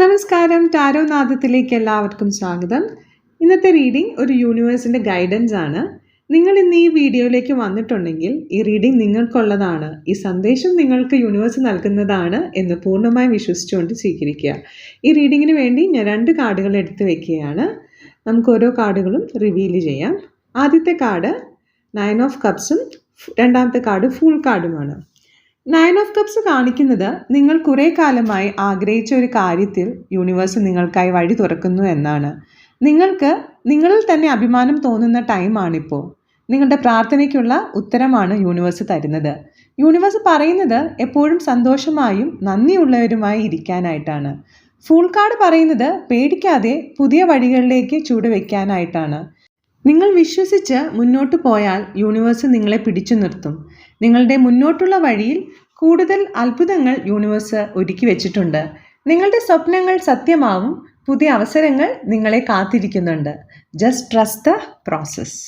നമസ്കാരം, ടാരോ നാദത്തിലേക്ക് എല്ലാവർക്കും സ്വാഗതം. ഇന്നത്തെ റീഡിംഗ് ഒരു യൂണിവേഴ്സിൻ്റെ ഗൈഡൻസ് ആണ്. നിങ്ങൾ ഇന്ന് ഈ വീഡിയോയിലേക്ക് വന്നിട്ടുണ്ടെങ്കിൽ ഈ റീഡിംഗ് നിങ്ങൾക്കുള്ളതാണ്, ഈ സന്ദേശം നിങ്ങൾക്ക് യൂണിവേഴ്സ് നൽകുന്നതാണ് എന്ന് പൂർണ്ണമായും വിശ്വസിച്ചുകൊണ്ട് സ്വീകരിക്കുക. ഈ റീഡിങ്ങിന് വേണ്ടി ഞാൻ 2 കാർഡുകൾ എടുത്ത് വയ്ക്കുകയാണ്. നമുക്ക് ഓരോ കാർഡുകളും റിവീൽ ചെയ്യാം. ആദ്യത്തെ കാർഡ് 9 ഓഫ് കപ്സും രണ്ടാമത്തെ കാർഡ് ഫുൾ കാർഡുമാണ്. 9 ഓഫ് കപ്സ് കാണിക്കുന്നത് നിങ്ങൾ കുറേ കാലമായി ആഗ്രഹിച്ച ഒരു കാര്യത്തിൽ യൂണിവേഴ്സ് നിങ്ങൾക്കായി വഴി തുറക്കുന്നു എന്നാണ്. നിങ്ങൾക്ക് നിങ്ങളിൽ തന്നെ അഭിമാനം തോന്നുന്ന ടൈമാണിപ്പോൾ. നിങ്ങളുടെ പ്രാർത്ഥനയ്ക്കുള്ള ഉത്തരമാണ് യൂണിവേഴ്സ് തരുന്നത്. യൂണിവേഴ്സ് പറയുന്നത് എപ്പോഴും സന്തോഷമായും നന്ദിയുള്ളവരുമായി ഇരിക്കാനായിട്ടാണ്. ഫുൾ കാർഡ് പറയുന്നത് പേടിക്കാതെ പുതിയ വഴികളിലേക്ക് ചുവടുവെക്കാനായിട്ടാണ്. നിങ്ങൾ വിശ്വസിച്ച് മുന്നോട്ട് പോയാൽ യൂണിവേഴ്സ് നിങ്ങളെ പിടിച്ചു നിർത്തും. നിങ്ങളുടെ മുന്നോട്ടുള്ള വഴിയിൽ കൂടുതൽ അത്ഭുതങ്ങൾ യൂണിവേഴ്സ് ഒരുക്കി വെച്ചിട്ടുണ്ട്. നിങ്ങളുടെ സ്വപ്നങ്ങൾ സത്യമാവും. പുതിയ അവസരങ്ങൾ നിങ്ങളെ കാത്തിരിക്കുന്നുണ്ട്. Just trust the process.